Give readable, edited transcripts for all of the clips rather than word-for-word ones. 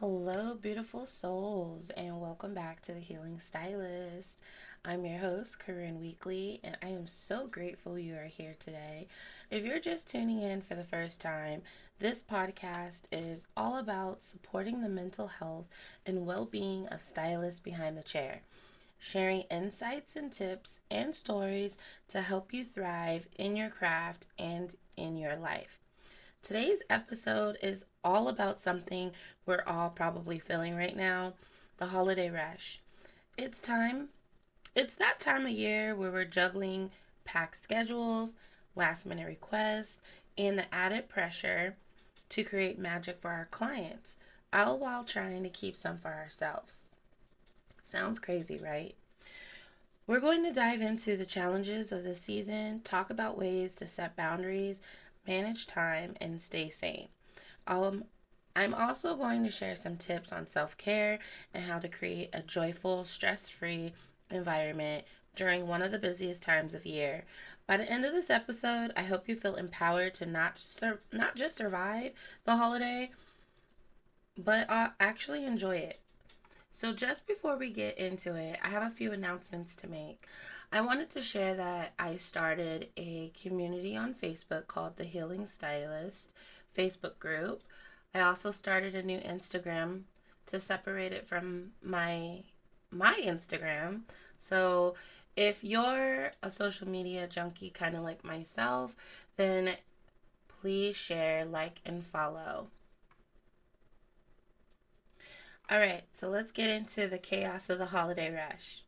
Hello, beautiful souls, and welcome back to the Healing Stylist. I'm your host, Corinne Weekly, and I am so grateful you are here today. If you're just tuning in for the first time, this podcast is all about supporting the mental health and well being of stylists behind the chair, sharing insights and tips and stories to help you thrive in your craft and in your life. Today's episode is all about something we're all probably feeling right now, the holiday rush. It's time, it's that time of year where we're juggling packed schedules, last minute requests, and the added pressure to create magic for our clients, all while trying to keep some for ourselves. Sounds crazy, right? We're going to dive into the challenges of this season, talk about ways to set boundaries, manage time, and stay sane. Um, I'm also going to share some tips on self care and how to create a joyful, stress free environment during one of the busiest times of year. By the end of this episode, I hope you feel empowered to not just survive the holiday, but actually enjoy it. So, just before we get into it, I have a few announcements to make. I wanted to share that I started a community on Facebook called the Healing Stylist Facebook group. I also started a new Instagram to separate it from my Instagram. So, if you're a social media junkie kind of like myself, then please share, like, and follow. All right, so let's get into the chaos of the holiday rush.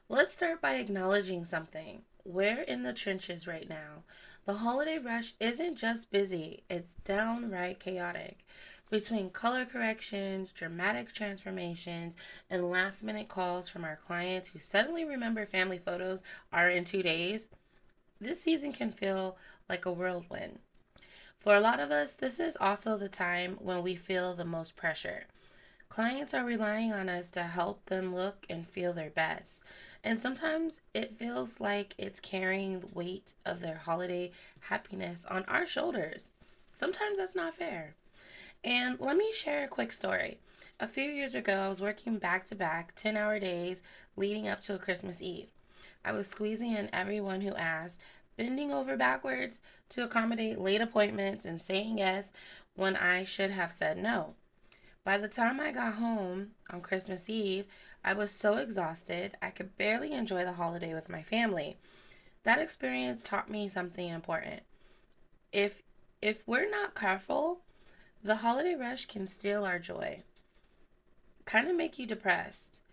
Let's start by acknowledging something. We're in the trenches right now. The holiday rush isn't just busy, it's downright chaotic. Between color corrections, dramatic transformations, and last minute calls from our clients who suddenly remember family photos are in 2 days, this season can feel like a whirlwind. For a lot of us, this is also the time when we feel the most pressure. Clients are relying on us to help them look and feel their best. And sometimes it feels like it's carrying the weight of their holiday happiness on our shoulders. Sometimes that's not fair. And let me share a quick story. A few years ago, I was working back to back 10-hour days leading up to a Christmas Eve. I was squeezing in everyone who asked, bending over backwards to accommodate late appointments and saying yes when I should have said no. By the time I got home on Christmas Eve, I was so exhausted I could barely enjoy the holiday with my family. That experience taught me something important. If if we're not careful, the holiday rush can steal our joy, kind of make you depressed,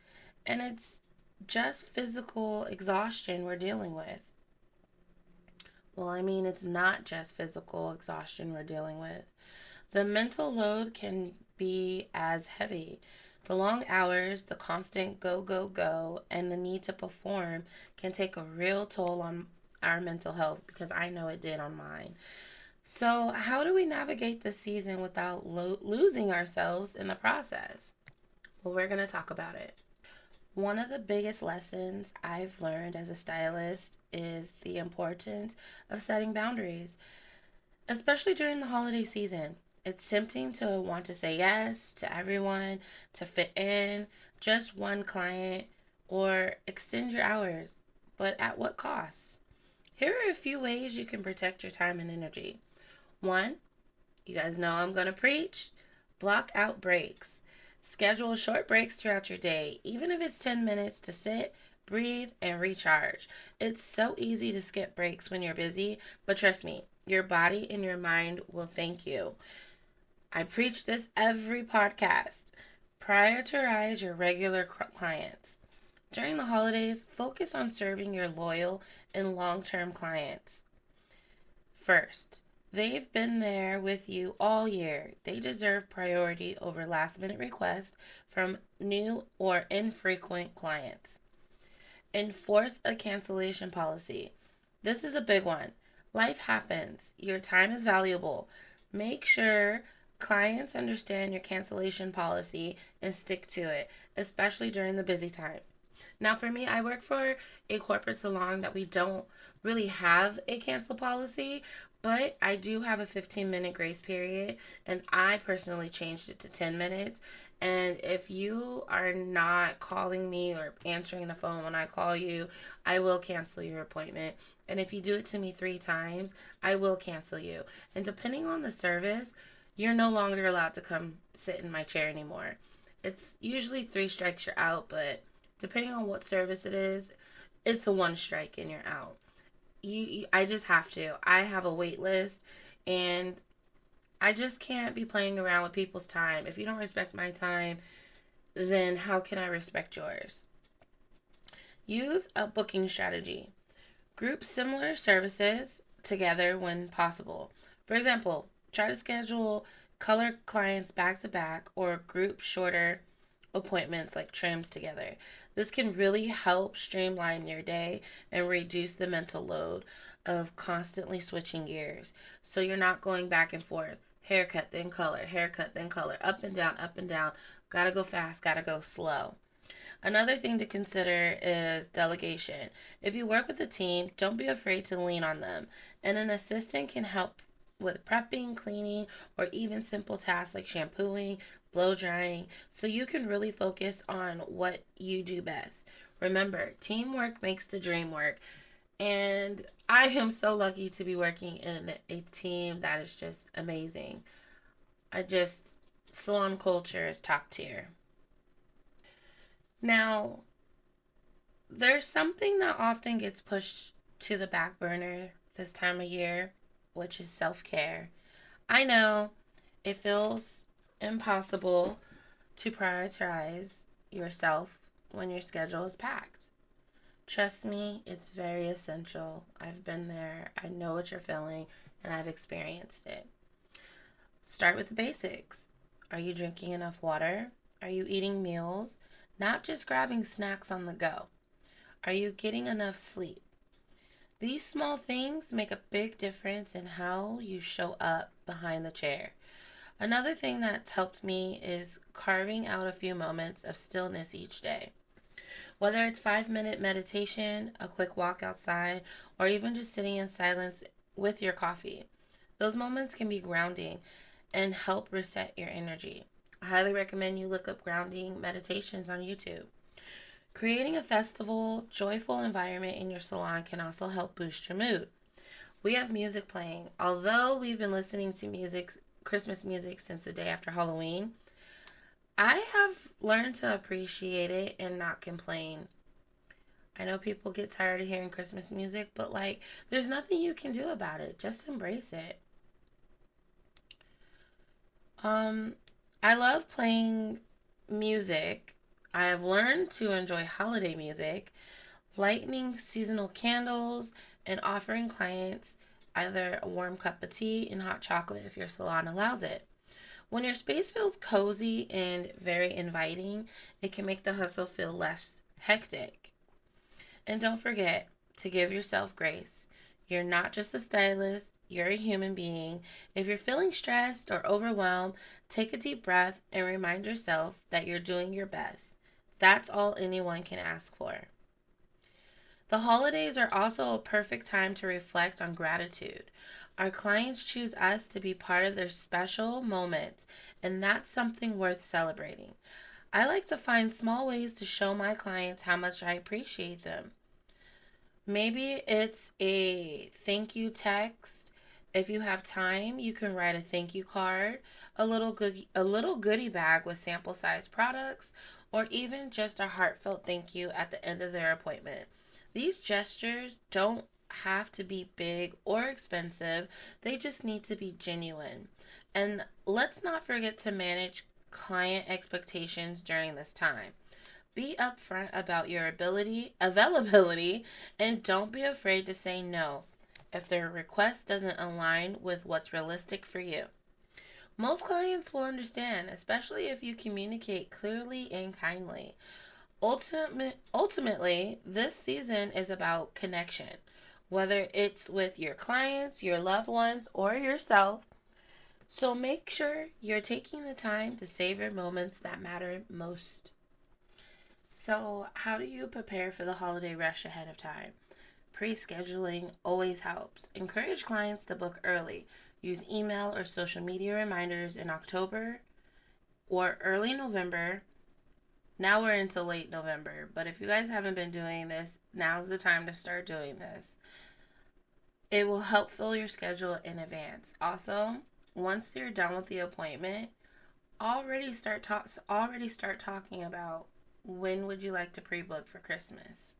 and it's just physical exhaustion we're dealing with. Well, I mean, it's not just physical exhaustion we're dealing with. The mental load can be as heavy. The long hours, the constant go, go, go, and the need to perform can take a real toll on our mental health because I know it did on mine. So, how do we navigate this season without losing ourselves in the process? Well, we're going to talk about it. One of the biggest lessons I've learned as a stylist is the importance of setting boundaries, especially during the holiday season. It's tempting to want to say yes to everyone, to fit in, just one client, or extend your hours. But at what cost? Here are a few ways you can protect your time and energy. One, you guys know I'm going to preach. Block out breaks. Schedule short breaks throughout your day, even if it's 10 minutes to sit, breathe, and recharge. It's so easy to skip breaks when you're busy, but trust me, your body and your mind will thank you. I preach this every podcast. Prioritize your regular clients. During the holidays, focus on serving your loyal and long term clients first. They've been there with you all year. They deserve priority over last minute requests from new or infrequent clients. Enforce a cancellation policy. This is a big one. Life happens. Your time is valuable. Make sure clients understand your cancellation policy and stick to it, especially during the busy time. Now, for me, I work for a corporate salon that we don't really have a cancel policy, But I do have a 15-minute grace period, and I personally changed it to 10 minutes. And if you are not calling me or answering the phone when I call you, I will cancel your appointment. And if you do it to me 3 times, I will cancel you. And depending on the service, you're no longer allowed to come sit in my chair anymore. It's usually 3 strikes, you're out, but depending on what service it is, it's a 1 strike and you're out. I just have to. I have a wait list, and I just can't be playing around with people's time. If you don't respect my time, then how can I respect yours? Use a booking strategy. Group similar services together when possible. For example, try to schedule color clients back to back or group shorter appointments like trims together. This can really help streamline your day and reduce the mental load of constantly switching gears. So you're not going back and forth. Haircut, then color, up and down, up and down. Gotta go fast, gotta go slow. Another thing to consider is delegation. If you work with a team, don't be afraid to lean on them. And an assistant can help with prepping, cleaning, or even simple tasks like shampooing, blow drying, so you can really focus on what you do best. Remember, teamwork makes the dream work. And I am so lucky to be working in a team that is just amazing. Salon culture is top tier. Now, there's something that often gets pushed to the back burner this time of year, which is self care. I know it feels impossible to prioritize yourself when your schedule is packed. Trust me, it's very essential. I've been there, I know what you're feeling, and I've experienced it. Start with the basics. Are you drinking enough water? Are you eating meals? Not just grabbing snacks on the go. Are you getting enough sleep? These small things make a big difference in how you show up behind the chair. Another thing that's helped me is carving out a few moments of stillness each day. Whether it's 5-minute meditation, a quick walk outside, or even just sitting in silence with your coffee. Those moments can be grounding and help reset your energy. I highly recommend you look up grounding meditations on YouTube. Creating a festival, joyful environment in your salon can also help boost your mood. We have music playing. Although we've been listening to Christmas music since the day after Halloween, I have learned to appreciate it and not complain. I know people get tired of hearing Christmas music, but there's nothing you can do about it. Just embrace it. Um, I love playing music. I have learned to enjoy holiday music, lighting seasonal candles, and offering clients either a warm cup of tea and hot chocolate if your salon allows it. When your space feels cozy and very inviting, it can make the hustle feel less hectic. And don't forget to give yourself grace. You're not just a stylist, you're a human being. If you're feeling stressed or overwhelmed, take a deep breath and remind yourself that you're doing your best. That's all anyone can ask for. The holidays are also a perfect time to reflect on gratitude. Our clients choose us to be part of their special moments, and that's something worth celebrating. I like to find small ways to show my clients how much I appreciate them. Maybe it's a thank you text. If you have time, you can write a thank you card, a little goodie bag with sample size products, or even just a heartfelt thank you at the end of their appointment. These gestures don't have to be big or expensive. They just need to be genuine. And let's not forget to manage client expectations during this time. Be upfront about your availability, and don't be afraid to say no if their request doesn't align with what's realistic for you. Most clients will understand, especially if you communicate clearly and kindly. Ultimately, this season is about connection, whether it's with your clients, your loved ones, or yourself. So make sure you're taking the time to savor moments that matter most. So, how do you prepare for the holiday rush ahead of time? Pre-scheduling always helps. Encourage clients to book early. Use email or social media reminders in October or early November. Now we're into late November, but if you guys haven't been doing this, now's the time to start doing this. It will help fill your schedule in advance. Also, once you're done with the appointment, already start talking about when would you like to pre-book for Christmas.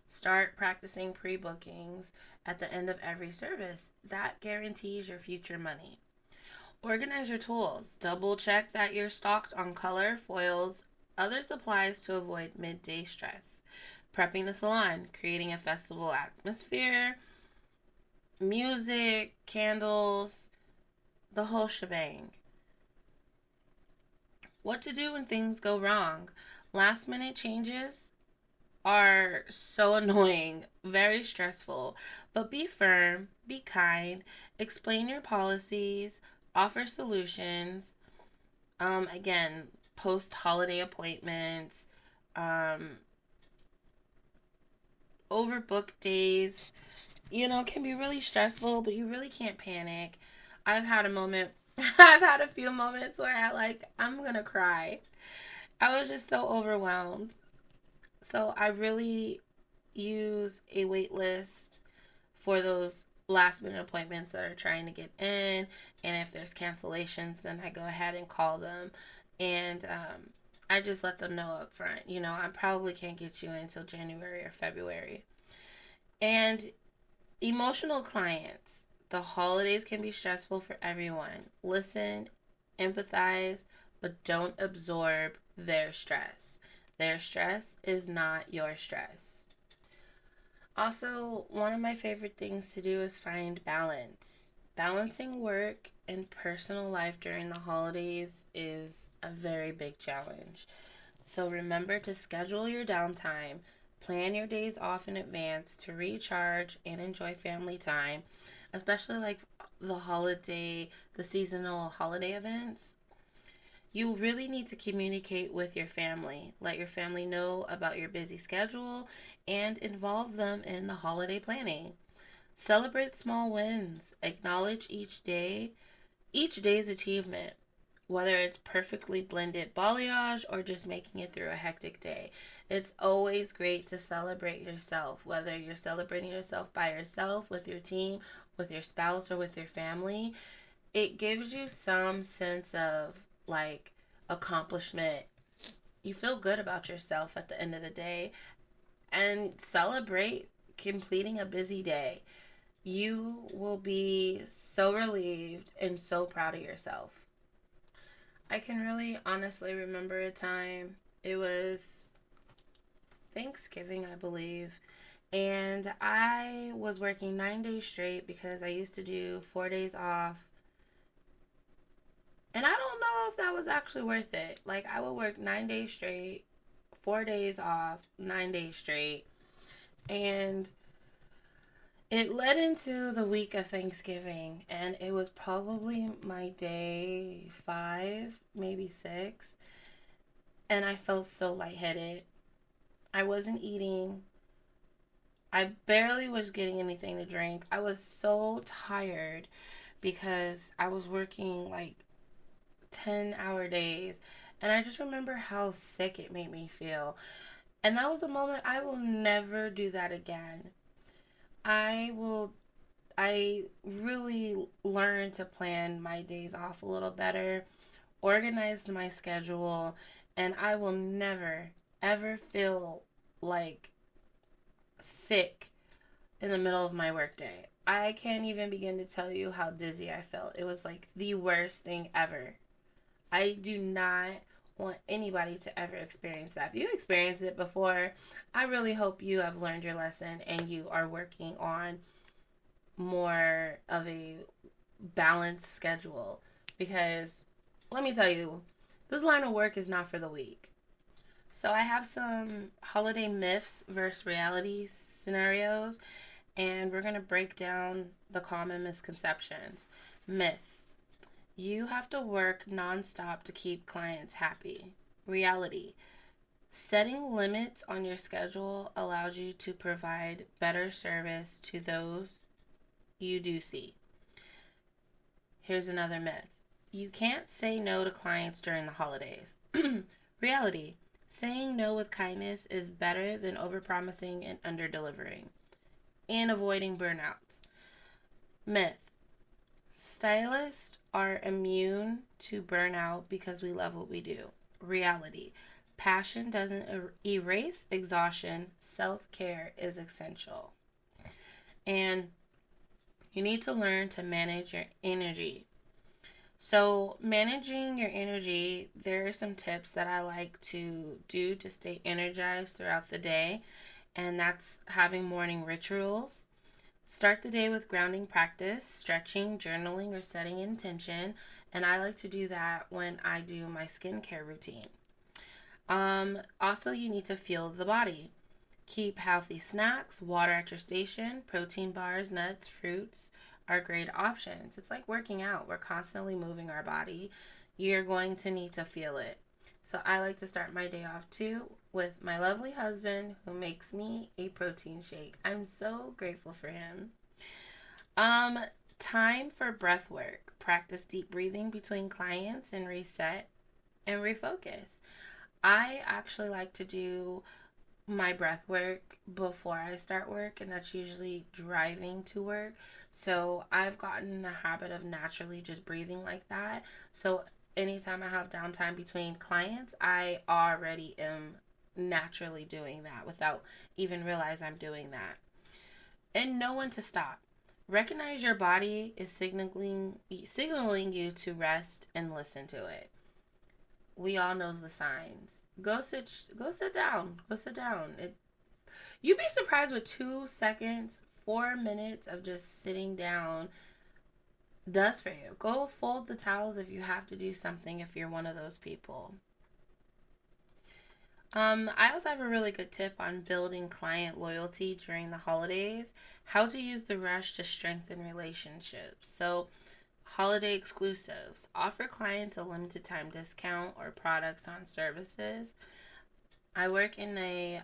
Start practicing pre-bookings at the end of every service. That guarantees your future money. Organize your tools. Double check that you're stocked on color, foils, other supplies to avoid midday stress. Prepping the salon, creating a festival atmosphere, music, candles, the whole shebang. What to do when things go wrong? Last minute changes are so annoying, very stressful, but be firm, be kind, explain your policies, offer solutions. Again, post holiday appointments, um, overbook days, can be really stressful, but you really can't panic. I've had a moment, I've had a few moments where I'm gonna cry. I was just so overwhelmed. So I really use a wait list for those last minute appointments that are trying to get in. And if there's cancellations, then I go ahead and call them. And I just let them know up front. I probably can't get you until January or February. And emotional clients. The holidays can be stressful for everyone. Listen, empathize, but don't absorb their stress. Their stress is not your stress. Also, one of my favorite things to do is find balance. Balancing work and personal life during the holidays is a very big challenge. So remember to schedule your downtime, plan your days off in advance to recharge and enjoy family time, especially like the seasonal holiday events. You really need to communicate with your family. Let your family know about your busy schedule and involve them in the holiday planning. Celebrate small wins. Acknowledge each day's achievement, whether it's perfectly blended balayage or just making it through a hectic day. It's always great to celebrate yourself, whether you're celebrating yourself by yourself, with your team, with your spouse, or with your family. It gives you some sense of like accomplishment. You feel good about yourself at the end of the day and celebrate completing a busy day. You will be so relieved and so proud of yourself. I can really honestly remember a time, it was Thanksgiving, I believe, and I was working 9 days straight because I used to do 4 days off. And I don't know if that was actually worth it. Like, I would work 9 days straight, 4 days off, 9 days straight. And it led into the week of Thanksgiving. And it was probably my day 5, maybe 6. And I felt so lightheaded. I wasn't eating. I barely was getting anything to drink. I was so tired because I was working like 10-hour days. And I just remember how sick it made me feel. And that was a moment I will never do that again. I really learned to plan my days off a little better, organized my schedule, and I will never, ever feel like sick in the middle of my workday. I can't even begin to tell you how dizzy I felt. It was like the worst thing ever. I do not want anybody to ever experience that. If you experienced it before, I really hope you have learned your lesson and you are working on more of a balanced schedule. Because let me tell you, this line of work is not for the weak. So I have some holiday myths versus reality scenarios, and we're going to break down the common misconceptions. Myth: you have to work nonstop to keep clients happy. Reality: Setting limits on your schedule allows you to provide better service to those you do see. Here's another myth. You can't say no to clients during the holidays. Reality. Saying no with kindness is better than overpromising and underdelivering and avoiding burnouts. Myth. Stylists are immune to burnout because we love what we do. Reality. Passion doesn't erase exhaustion. Self-care is essential. And you need to learn to manage your energy. So, managing your energy, there are some tips that I like to do to stay energized throughout the day, and that's having morning rituals. Start the day with grounding practice, stretching, journaling, or setting intention, and I like to do that when I do my skincare routine. Also, you need to fuel the body. Keep healthy snacks, water at your station, protein bars, nuts, fruits are great options. It's like working out. We're constantly moving our body. You're going to need to feel it. So I like to start my day off too with my lovely husband who makes me a protein shake. I'm so grateful for him. Um, Time for breath work. Practice deep breathing between clients and reset and refocus. I actually like to do my breath work before I start work, and that's usually driving to work. So I've gotten in the habit of naturally just breathing like that. So anytime I have downtime between clients, I already am naturally doing that without even realize I'm doing that. And know when to stop. Recognize your body is signaling you to rest and listen to it. We all knows the signs. Go sit down. Go sit down. You'd be surprised what 2 seconds, 4 minutes of just sitting down does for you. Go fold the towels if you have to do something if you're one of those people. I also have a really good tip on building client loyalty during the holidays. How to use the rush to strengthen relationships. So, holiday exclusives. Offer clients a limited time discount or products on services. I work in a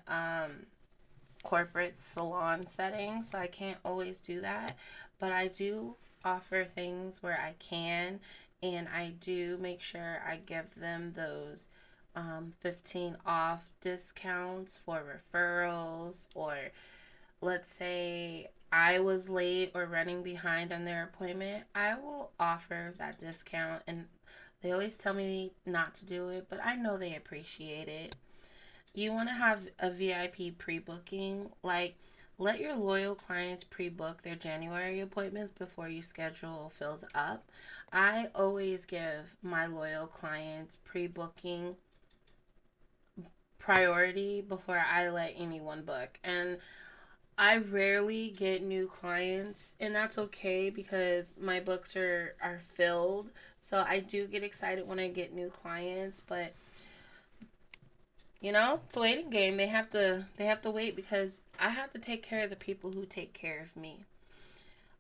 corporate salon setting, so I can't always do that, but I do offer things where I can, and I do make sure I give them those 15 off discounts for referrals, or let's say I was late or running behind on their appointment, I will offer that discount, and they always tell me not to do it, but I know they appreciate it. You want to have a VIP pre-booking, like let your loyal clients pre-book their January appointments before your schedule fills up. I always give my loyal clients pre-booking priority before I let anyone book. And I rarely get new clients, and that's okay because my books are filled. So I do get excited when I get new clients, but it's a waiting game. They have to wait because I have to take care of the people who take care of me.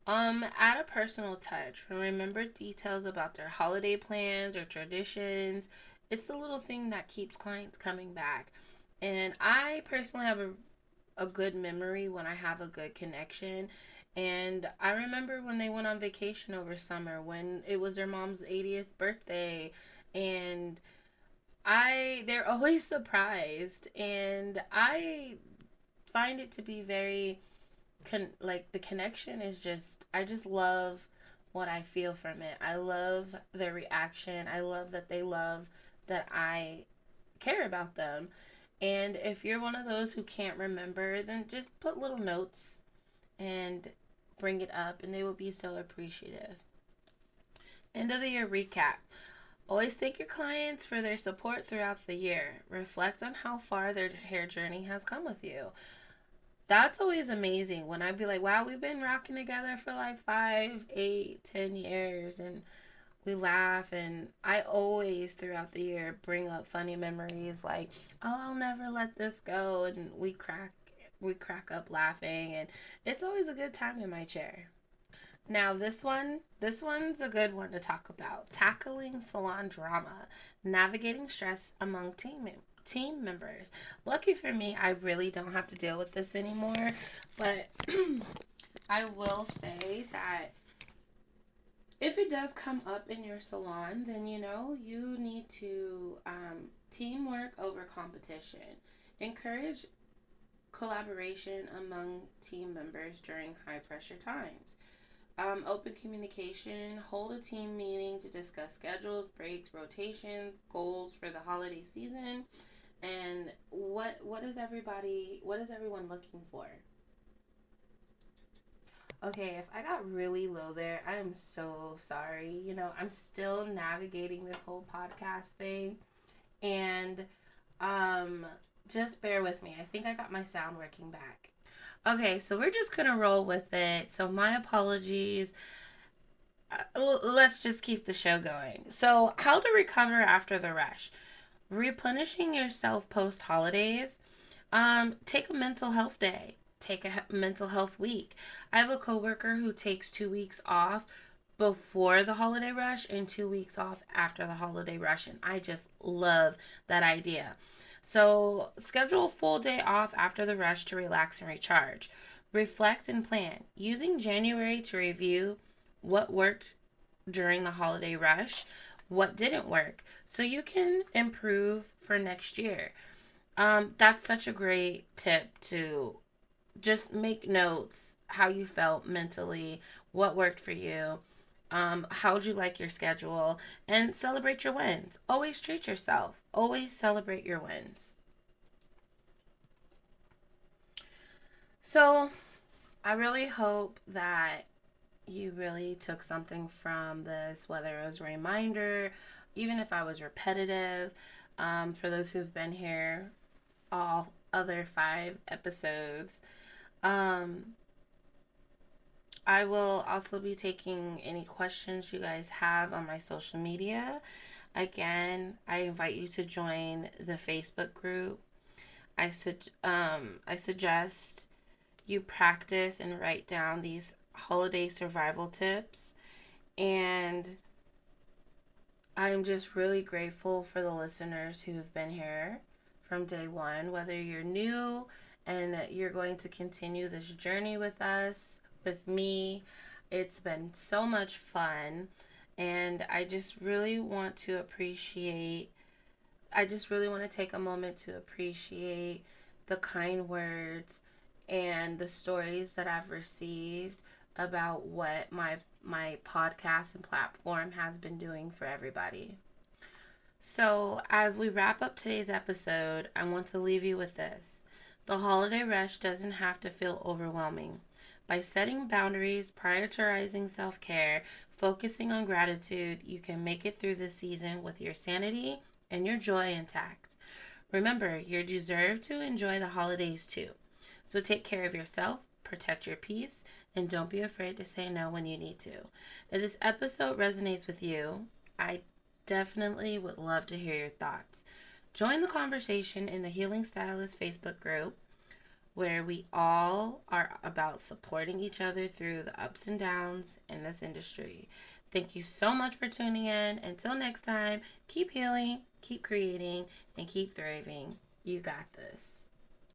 Add a personal touch. Remember details about their holiday plans or traditions. It's the little thing that keeps clients coming back. And I personally have a good memory when I have a good connection. And I remember when they went on vacation over summer when it was their mom's 80th birthday, and they're always surprised, and I find it to be very like the connection is just I just love what I feel from it. I love their reaction. I love that they love that I care about them. And if you're one of those who can't remember, then just put little notes and bring it up, and they will be so appreciative. End of the year recap. Always thank your clients for their support throughout the year. Reflect on how far their hair journey has come with you. That's always amazing when I'd be like, wow, we've been rocking together for like 5, 8, 10 years, and we laugh. And I always throughout the year bring up funny memories like, oh, I'll never let this go, and we crack up laughing, and it's always a good time in my chair. Now this one's a good one to talk about. Tackling salon drama, navigating stress among team members. Lucky for me, I really don't have to deal with this anymore, but I will say that if it does come up in your salon, then you need to teamwork over competition. Encourage collaboration among team members during high pressure times. Open communication. Hold a team meeting to discuss schedules, breaks, rotations, goals for the holiday season, and what is everyone looking for? Okay, if I got really low there, I am so sorry. I'm still navigating this whole podcast thing, and um just bear with me. I think I got my sound working back. Okay, so we're just gonna roll with it. So my apologies. Let's just keep the show going. So, how to recover after the rush? Replenishing yourself post holidays. Take a mental health day. Take a mental health week. I have a coworker who takes 2 weeks off before the holiday rush and 2 weeks off after the holiday rush, and I just love that idea. So, schedule a full day off after the rush to relax and recharge. Reflect and plan. Using January to review what worked during the holiday rush, what didn't work, so you can improve for next year. That's such a great tip to just make notes how you felt mentally, what worked for you, how'd you like your schedule, and celebrate your wins. Always treat yourself. Always celebrate your wins. So, I really hope that you really took something from this, whether it was a reminder, even if I was repetitive. For those who've been here all other 5 episodes, um, I will also be taking any questions you guys have on my social media. Again, I invite you to join the Facebook group. I suggest you practice and write down these holiday survival tips. And I'm just really grateful for the listeners who've been here from day one, whether you're new and you're going to continue this journey with us, with me. It's been so much fun, and I just really want to take a moment to appreciate the kind words and the stories that I've received about what my podcast and platform has been doing for everybody. So, as we wrap up today's episode, I want to leave you with this. The holiday rush doesn't have to feel overwhelming. By setting boundaries, prioritizing self care, focusing on gratitude, you can make it through this season with your sanity and your joy intact. Remember, you deserve to enjoy the holidays too. So take care of yourself, protect your peace, and don't be afraid to say no when you need to. If this episode resonates with you, I definitely would love to hear your thoughts. Join the conversation in the Healing Stylist Facebook group where we all are about supporting each other through the ups and downs in this industry. Thank you so much for tuning in. Until next time, keep healing, keep creating, and keep thriving. You got this.